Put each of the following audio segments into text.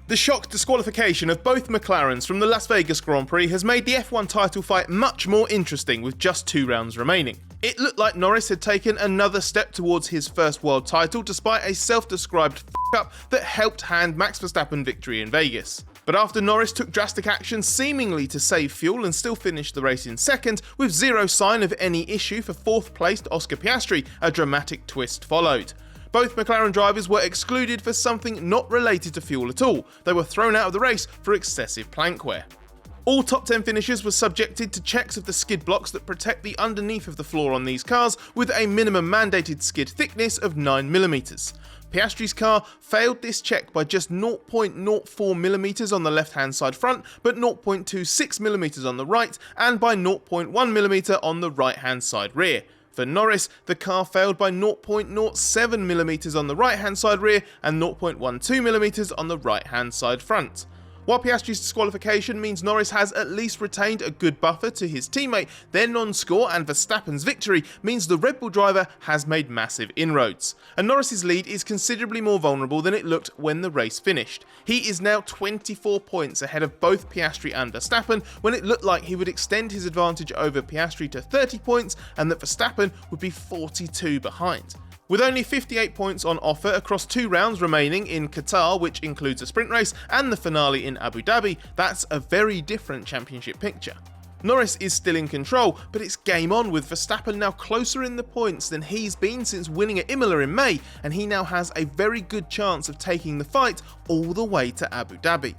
The shock disqualification of both McLarens from the Las Vegas Grand Prix has made the F1 title fight much more interesting with just 2 rounds remaining. It looked like Norris had taken another step towards his first world title despite a self-described f***up that helped hand Max Verstappen victory in Vegas. But after Norris took drastic action seemingly to save fuel and still finished the race in second, with zero sign of any issue for 4th placed Oscar Piastri, a dramatic twist followed. Both McLaren drivers were excluded for something not related to fuel at all. They were thrown out of the race for excessive plank wear. All top 10 finishers were subjected to checks of the skid blocks that protect the underneath of the floor on these cars with a minimum mandated skid thickness of 9mm. Piastri's car failed this check by just 0.04mm on the left-hand side front, but 0.26mm on the right, and by 0.1mm on the right-hand side rear. For Norris, the car failed by 0.07mm on the right-hand side rear and 0.12mm on the right-hand side front. While Piastri's disqualification means Norris has at least retained a good buffer to his teammate, their non-score and Verstappen's victory means the Red Bull driver has made massive inroads, and Norris's lead is considerably more vulnerable than it looked when the race finished. He is now 24 points ahead of both Piastri and Verstappen when it looked like he would extend his advantage over Piastri to 30 points and that Verstappen would be 42 behind. With only 58 points on offer across 2 rounds remaining in Qatar, which includes a sprint race, and the finale in Abu Dhabi, that's a very different championship picture. Norris is still in control, but it's game on with Verstappen now closer in the points than he's been since winning at Imola in May, and he now has a very good chance of taking the fight all the way to Abu Dhabi.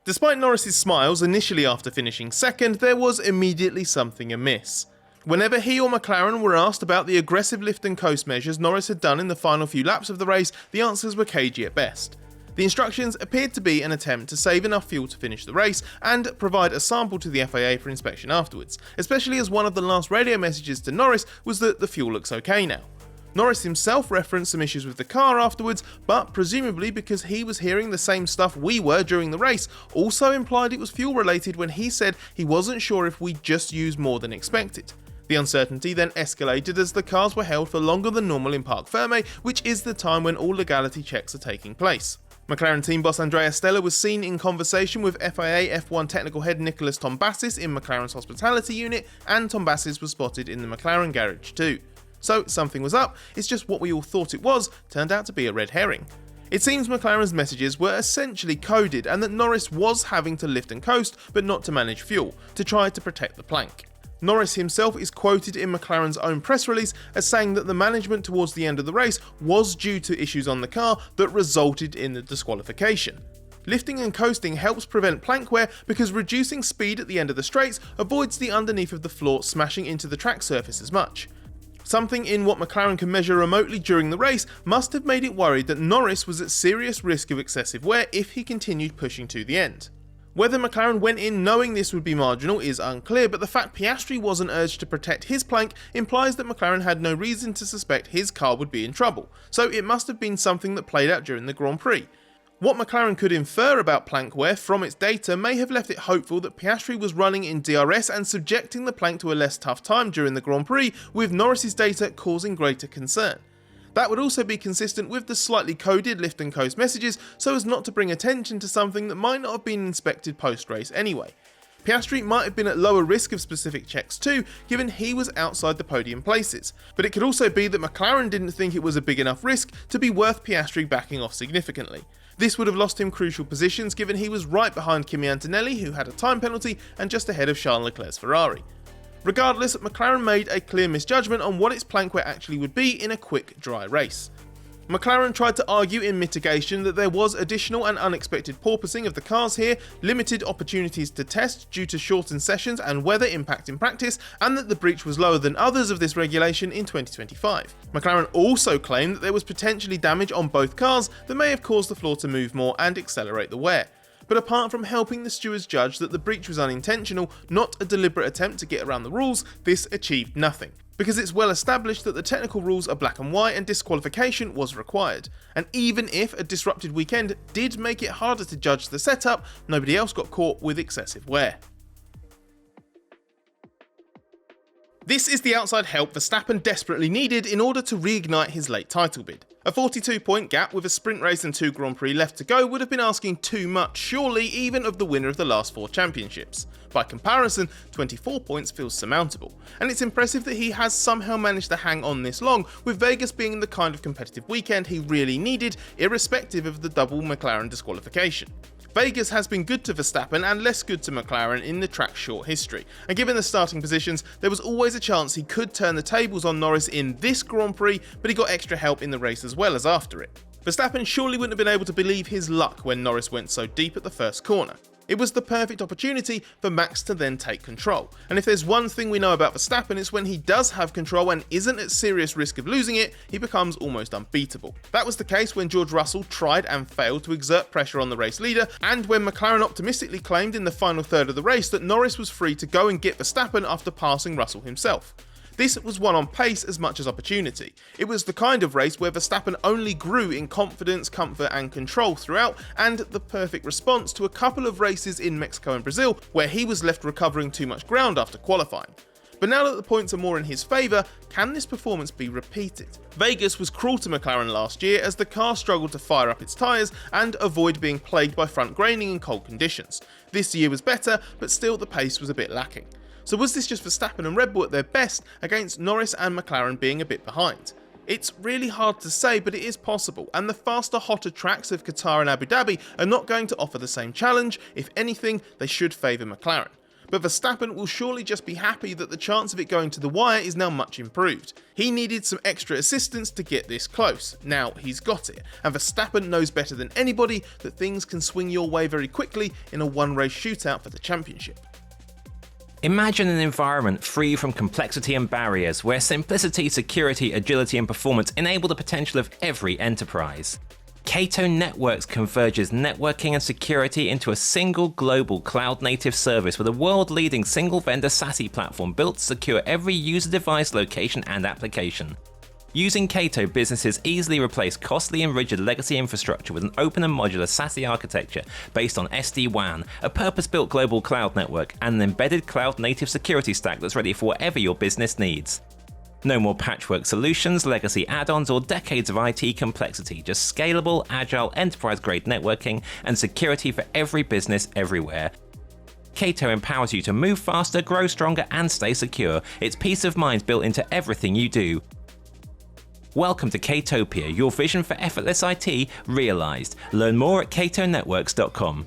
Despite Norris's smiles initially after finishing second, there was immediately something amiss. Whenever he or McLaren were asked about the aggressive lift and coast measures Norris had done in the final few laps of the race, the answers were cagey at best. The instructions appeared to be an attempt to save enough fuel to finish the race and provide a sample to the FIA for inspection afterwards, especially as one of the last radio messages to Norris was that the fuel looks okay now. Norris himself referenced some issues with the car afterwards, but presumably because he was hearing the same stuff we were during the race, also implied it was fuel related when he said he wasn't sure if we just used more than expected. The uncertainty then escalated as the cars were held for longer than normal in Parc Fermé, which is the time when all legality checks are taking place. McLaren team boss Andrea Stella was seen in conversation with FIA F1 technical head Nicolas Tombassis in McLaren's hospitality unit, and Tombassis was spotted in the McLaren garage too. So something was up, it's just what we all thought it was turned out to be a red herring. It seems McLaren's messages were essentially coded and that Norris was having to lift and coast but not to manage fuel, to try to protect the plank. Norris himself is quoted in McLaren's own press release as saying that the management towards the end of the race was due to issues on the car that resulted in the disqualification. Lifting and coasting helps prevent plank wear because reducing speed at the end of the straights avoids the underneath of the floor smashing into the track surface as much. Something in what McLaren can measure remotely during the race must have made it worried that Norris was at serious risk of excessive wear if he continued pushing to the end. Whether McLaren went in knowing this would be marginal is unclear, but the fact Piastri wasn't urged to protect his plank implies that McLaren had no reason to suspect his car would be in trouble, so it must have been something that played out during the Grand Prix. What McLaren could infer about plank wear from its data may have left it hopeful that Piastri was running in DRS and subjecting the plank to a less tough time during the Grand Prix, with Norris's data causing greater concern. That would also be consistent with the slightly coded lift and coast messages so as not to bring attention to something that might not have been inspected post-race anyway. Piastri might have been at lower risk of specific checks too, given he was outside the podium places, but it could also be that McLaren didn't think it was a big enough risk to be worth Piastri backing off significantly. This would have lost him crucial positions given he was right behind Kimi Antonelli, who had a time penalty, and just ahead of Charles Leclerc's Ferrari. Regardless, McLaren made a clear misjudgment on what its plank wear actually would be in a quick, dry race. McLaren tried to argue in mitigation that there was additional and unexpected porpoising of the cars here, limited opportunities to test due to shortened sessions and weather impact in practice, and that the breach was lower than others of this regulation in 2025. McLaren also claimed that there was potentially damage on both cars that may have caused the floor to move more and accelerate the wear. But apart from helping the stewards judge that the breach was unintentional, not a deliberate attempt to get around the rules, this achieved nothing. Because it's well established that the technical rules are black and white and disqualification was required. And even if a disrupted weekend did make it harder to judge the setup, nobody else got caught with excessive wear. This is the outside help Verstappen desperately needed in order to reignite his late title bid. A 42-point gap with a sprint race and 2 Grand Prix left to go would have been asking too much, surely, even of the winner of the last 4 championships. By comparison, 24 points feels surmountable, and it's impressive that he has somehow managed to hang on this long, with Vegas being the kind of competitive weekend he really needed, irrespective of the double McLaren disqualification. Vegas has been good to Verstappen and less good to McLaren in the track's short history, and given the starting positions, there was always a chance he could turn the tables on Norris in this Grand Prix, but he got extra help in the race as well as after it. Verstappen surely wouldn't have been able to believe his luck when Norris went so deep at the first corner. It was the perfect opportunity for Max to then take control, and if there's one thing we know about Verstappen, it's when he does have control and isn't at serious risk of losing it, he becomes almost unbeatable. That was the case when George Russell tried and failed to exert pressure on the race leader, and when McLaren optimistically claimed in the final third of the race that Norris was free to go and get Verstappen after passing Russell himself. This was one on pace as much as opportunity. It was the kind of race where Verstappen only grew in confidence, comfort and control throughout, and the perfect response to a couple of races in Mexico and Brazil where he was left recovering too much ground after qualifying. But now that the points are more in his favour, can this performance be repeated? Vegas was cruel to McLaren last year as the car struggled to fire up its tyres and avoid being plagued by front graining in cold conditions. This year was better, but still the pace was a bit lacking. So was this just Verstappen and Red Bull at their best against Norris and McLaren being a bit behind? It's really hard to say, but it is possible, and the faster, hotter tracks of Qatar and Abu Dhabi are not going to offer the same challenge. If anything, they should favour McLaren. But Verstappen will surely just be happy that the chance of it going to the wire is now much improved. He needed some extra assistance to get this close. Now he's got it, and Verstappen knows better than anybody that things can swing your way very quickly in a one-race shootout for the championship. Imagine an environment free from complexity and barriers, where simplicity, security, agility and performance enable the potential of every enterprise. Kato Networks converges networking and security into a single global cloud-native service with a world-leading single-vendor SASE platform built to secure every user device, location and application. Using Kato, businesses easily replace costly and rigid legacy infrastructure with an open and modular SASE architecture based on SD-WAN, a purpose-built global cloud network, and an embedded cloud-native security stack that's ready for whatever your business needs. No more patchwork solutions, legacy add-ons, or decades of IT complexity, just scalable, agile, enterprise-grade networking and security for every business everywhere. Kato empowers you to move faster, grow stronger, and stay secure. It's peace of mind built into everything you do. Welcome to Katopia, your vision for effortless IT realized. Learn more at katonetworks.com.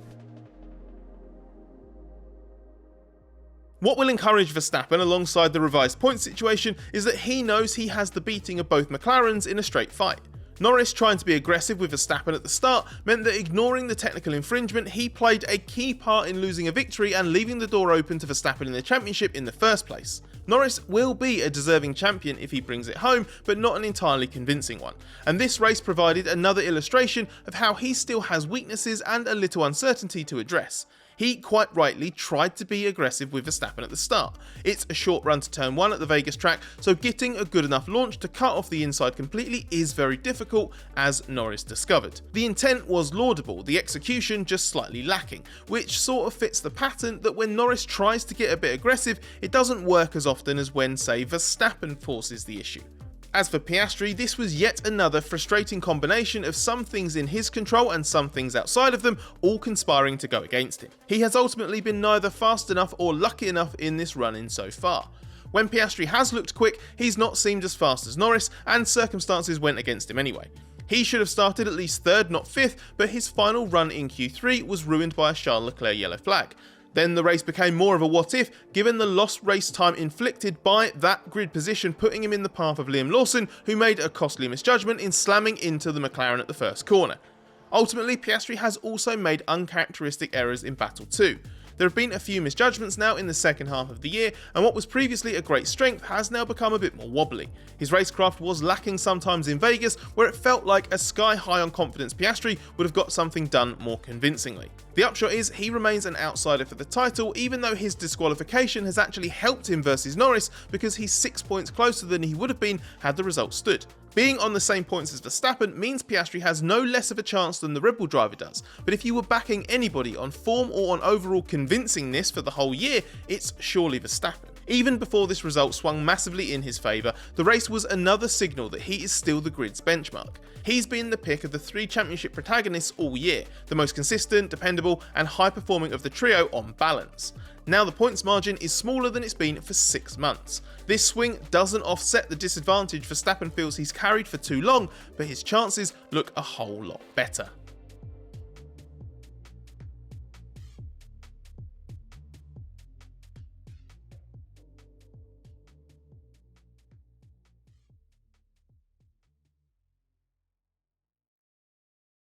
What will encourage Verstappen alongside the revised point situation is that he knows he has the beating of both McLarens in a straight fight. Norris trying to be aggressive with Verstappen at the start meant that ignoring the technical infringement, he played a key part in losing a victory and leaving the door open to Verstappen in the championship in the first place. Norris will be a deserving champion if he brings it home, but not an entirely convincing one, and this race provided another illustration of how he still has weaknesses and a little uncertainty to address. He quite rightly tried to be aggressive with Verstappen at the start. It's a short run to turn 1 at the Vegas track, so getting a good enough launch to cut off the inside completely is very difficult, as Norris discovered. The intent was laudable, the execution just slightly lacking, which sort of fits the pattern that when Norris tries to get a bit aggressive, it doesn't work as often as when, say, Verstappen forces the issue. As for Piastri, this was yet another frustrating combination of some things in his control and some things outside of them, all conspiring to go against him. He has ultimately been neither fast enough or lucky enough in this run-in so far. When Piastri has looked quick, he's not seemed as fast as Norris, and circumstances went against him anyway. He should have started at least 3rd, not 5th, but his final run in Q3 was ruined by a Charles Leclerc yellow flag. Then the race became more of a what if, given the lost race time inflicted by that grid position, putting him in the path of Liam Lawson, who made a costly misjudgment in slamming into the McLaren at the first corner. Ultimately, Piastri has also made uncharacteristic errors in Battle 2. There have been a few misjudgments now in the second half of the year, and what was previously a great strength has now become a bit more wobbly. His racecraft was lacking sometimes in Vegas, where it felt like a sky-high on confidence Piastri would have got something done more convincingly. The upshot is he remains an outsider for the title, even though his disqualification has actually helped him versus Norris because he's 6 points closer than he would have been had the result stood. Being on the same points as Verstappen means Piastri has no less of a chance than the Red Bull driver does, but if you were backing anybody on form or on overall convincingness for the whole year, it's surely Verstappen. Even before this result swung massively in his favour, the race was another signal that he is still the grid's benchmark. He's been the pick of the 3 championship protagonists all year, the most consistent, dependable and high performing of the trio on balance. Now the points margin is smaller than it's been for 6 months. This swing doesn't offset the disadvantage Verstappen feels he's carried for too long, but his chances look a whole lot better.